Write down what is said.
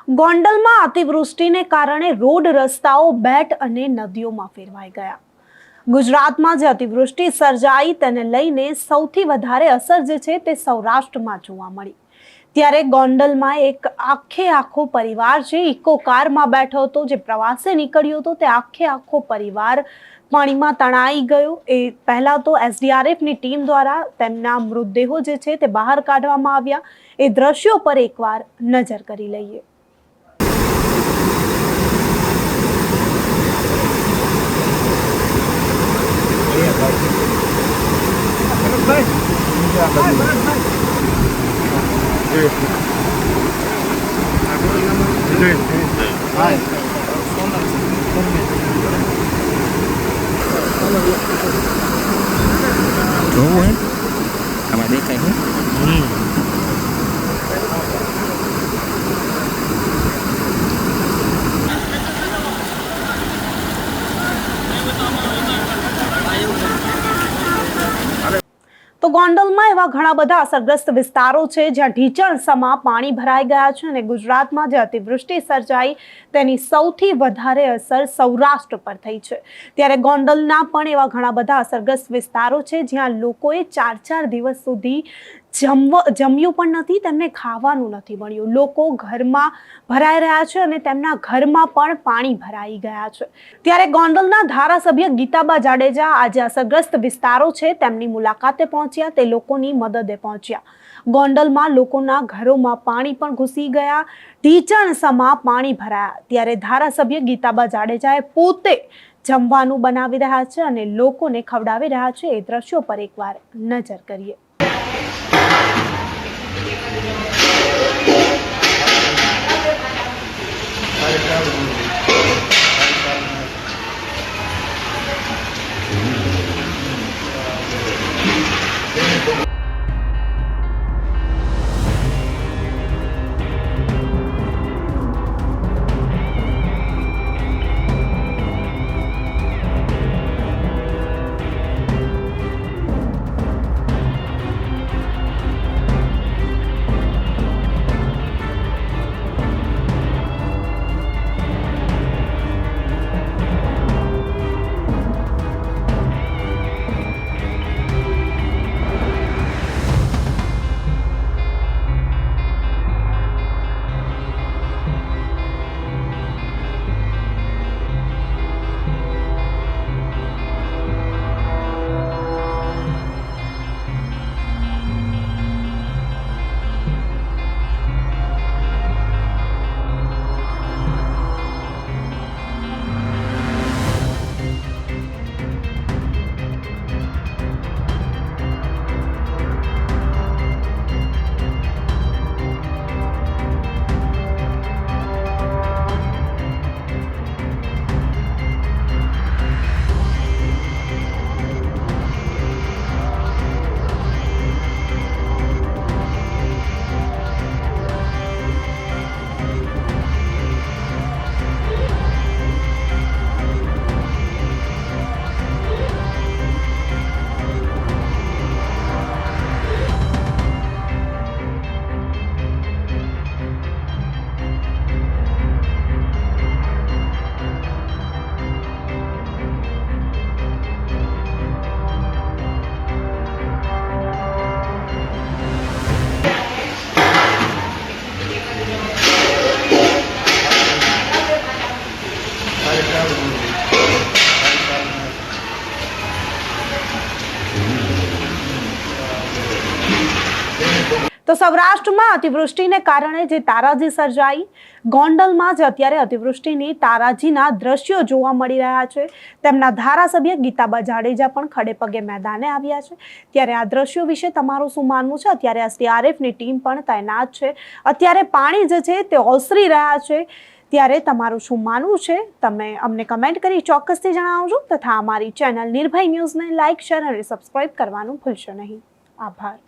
ગોંડલમાં અતિવૃષ્ટિને કારણે રોડ રસ્તાઓ બેટ અને નદીઓમાં ફેરવાઈ ગયા। ગુજરાતમાં જે અતિવૃષ્ટિ સર્જાઈ તેને લઈને સૌથી વધારે અસર જે છે તે સૌરાષ્ટ્રમાં જોવા મળી। ત્યારે ગોંડલમાં એક આખો પરિવાર જે ઇકો કારમાં બેઠો હતો, જે પ્રવાસે નીકળ્યો હતો, તે આખો પરિવાર પાણીમાં તણાઈ ગયો। એ પહેલા તો એસડીઆરએફની ટીમ દ્વારા તેમના મૃતદેહો જે છે તે બહાર કાઢવામાં આવ્યા। એ દ્રશ્યો પર એકવાર નજર કરી લઈએ। જોવું હે આમાં દેખાય છે। તો ગોંડલમાં એવા ઘણા બધા અસરગ્રસ્ત વિસ્તારો છે જ્યાં ઢીચણ સમા પાણી ભરાઈ ગયા છે અને ગુજરાતમાં જે અતિવૃષ્ટિ સર્જાઈ તેની સૌથી વધારે અસર સૌરાષ્ટ્ર પર થઈ છે। ત્યારે ગોંડલના પણ એવા ઘણા બધા અસરગ્રસ્ત વિસ્તારો છે જ્યાં લોકોએ 4 દિવસ સુધી જમ્યું પણ નથી, તેમને ખાવાનું નથી મળ્યું। લોકો ઘરમાં ભરાઈ રહ્યા છે અને તેમના ઘરમાં પણ પાણી ભરાઈ ગયા છે। ત્યારે ગોંડલના ધારાસભ્ય ગીતાબા જાડેજા આજે અસરગ્રસ્ત વિસ્તારો છે તેમની મુલાકાતે પહોંચ્યા, તે લોકોની મદદે પહોંચ્યા। ગોંડલમાં લોકોના ઘરોમાં પાણી પણ ઘૂસી ગયા, ઢીચણ સમા પાણી ભરાયા। ત્યારે ધારાસભ્ય ગીતાબા જાડેજાએ પોતે જમવાનું બનાવી રહ્યા છે અને લોકોને ખવડાવી રહ્યા છે। એ દ્રશ્યો પર એકવાર નજર કરીએ। તો સૌરાષ્ટ્રમાં અતિવૃષ્ટિને કારણે જે તારાજી સર્જાઈ, ગોંડલમાં જે અત્યારે અતિવૃષ્ટિની તારાજીના દ્રશ્યો જોવા મળી રહ્યા છે, તેમના ધારાસભ્ય ગીતાબા જાડેજા પણ ખડે પગે મેદાને આવ્યા છે। ત્યારે આ દ્રશ્યો વિશે તમારું શું માનવું છે? અત્યારે એસડીઆરએફની ટીમ પણ તૈનાત છે, અત્યારે પાણી જે છે તે ઓસરી રહ્યા છે, ત્યારે તમારું શું માનવું છે? તમે અમને કમેન્ટ કરી ચોક્કસથી જણાવજો તથા અમારી ચેનલ નિર્ભય ન્યૂઝને લાઇક, શેર અને સબસ્ક્રાઇબ કરવાનું ભૂલશો નહીં। આભાર।